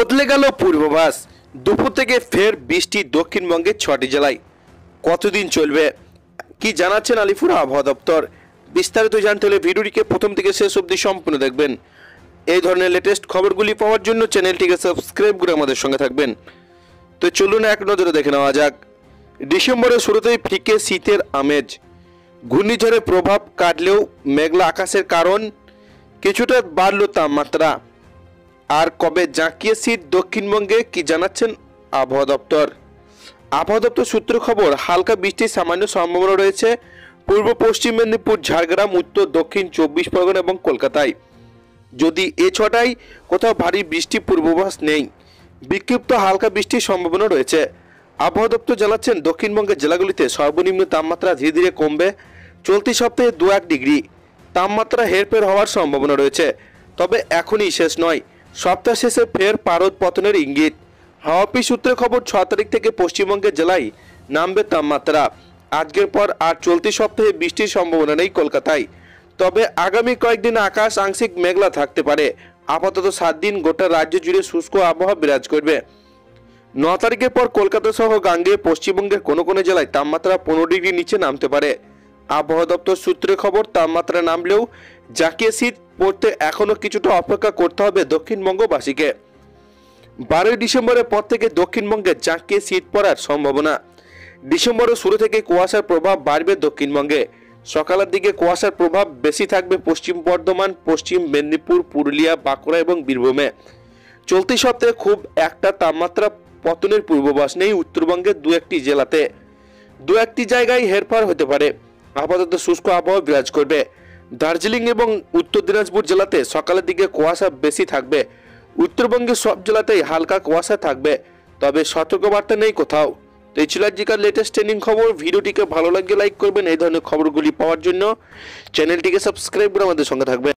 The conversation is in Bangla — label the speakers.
Speaker 1: বদলে গেল পূর্বাভাস। দুপুর থেকে ফের বৃষ্টি দক্ষিণবঙ্গের 6টি জেলায়। কতদিন চলবে কি জানাচ্ছেন আলিপুর আবহাওয়া দপ্তর। বিস্তারিত জানতে হলে ভিডিওটিকে প্রথম থেকে শেষ অবধি সম্পূর্ণ দেখবেন। এই ধরনের লেটেস্ট খবরগুলি পাওয়ার জন্য চ্যানেলটিকে সাবস্ক্রাইব করে আমাদের সঙ্গে থাকবেন। তো চলুন এক নজরে দেখে নেওয়া যাক। ডিসেম্বরের শুরুতেই ফিকে শীতের আমেজ। ঘূর্ণিঝড়ের প্রভাব কাটলেও মেঘলা আকাশের কারণ কিছুটা বাড়ল তাপমাত্রা। আর কবে জাঁকিয়ে শীত দক্ষিণবঙ্গে কি জানাচ্ছেন আবহাওয়া দপ্তর। আবহাওয়া দপ্তর সূত্র খবর, হালকা বৃষ্টির সামান্য সম্ভাবনা রয়েছে পূর্ব পশ্চিম মেদিনীপুর, ঝাড়গ্রাম, উত্তর দক্ষিণ 24 পরগনা এবং কলকাতায়। যদি এ ছটায় কোথাও ভারী বৃষ্টির পূর্বাভাস নেই, বিক্ষিপ্ত হালকা বৃষ্টির সম্ভাবনা রয়েছে। আবহাওয়া দপ্তর জানাচ্ছেন দক্ষিণবঙ্গের জেলাগুলিতে সর্বনিম্ন তাপমাত্রা ধীরে ধীরে কমবে। চলতি সপ্তাহে 2-1 ডিগ্রি তাপমাত্রা হেরফের হওয়ার সম্ভাবনা রয়েছে। তবে এখনই শেষ নয়, সপ্তাহ শেষে ফের পারদ পতনের ইঙ্গিত। হাওয়া অফিস সূত্রে খবর, 6 তারিখ থেকে পশ্চিমবঙ্গের জেলায় নামবে তাপমাত্রা। আজকের পর আর চলতি সপ্তাহে বৃষ্টির সম্ভাবনা নেই কলকাতায়। তবে আগামী কয়েকদিন আকাশ আংশিক মেঘলা থাকতে পারে। আপাতত 7 দিন গোটা রাজ্য জুড়ে শুষ্ক আবহাওয়া বিরাজ করবে। 9 তারিখের পর কলকাতা সহ গাঙ্গেয় পশ্চিমবঙ্গের কোনো কোনো জেলায় তাপমাত্রা 15 ডিগ্রি নিচে নামতে পারে। আবহাওয়া দপ্তর সূত্রে খবর, তাপমাত্রা নামলেও জাঁকিয়ে শীত পড়তে এখনও কিছুটা অপেক্ষা করতে হবে দক্ষিণবঙ্গবাসীকে। 12 ডিসেম্বরের পর থেকে দক্ষিণবঙ্গে জাঁকিয়ে শীত পড়ার সম্ভাবনা। ডিসেম্বরের শুরু থেকে কুয়াশার প্রভাব বাড়বে দক্ষিণবঙ্গে। সকালের দিকে কুয়াশার প্রভাব বেশি থাকবে পশ্চিম বর্ধমান, পশ্চিম মেদিনীপুর, পুরুলিয়া, বাঁকুড়া এবং বীরভূমে। চলতি সপ্তাহে খুব একটা তাপমাত্রা পতনের পূর্বাভাস নেই উত্তরবঙ্গের 2-1টি জেলাতে। 2-1টি জায়গায় হেরফের হতে পারে। আপাতত শুষ্ক আবহাওয়া বিরাজ করবে। দার্জিলিং এবং উত্তর দিনাজপুর জেলাতে সকালের দিকে কুয়াশা বেশি থাকবে। উত্তরবঙ্গের সব জেলাতেই হালকা কুয়াশা থাকবে, তবে সতর্কবার্তা নেই কোথাও। তো এই ছিল আজকের লেটেস্ট ট্রেন্ডিং খবর। ভিডিওটিকে ভালো লাগলে লাইক করবেন। এই ধরনের খবরগুলি পাওয়ার জন্য চ্যানেলটিকে সাবস্ক্রাইব করে আমাদের সঙ্গে থাকবেন।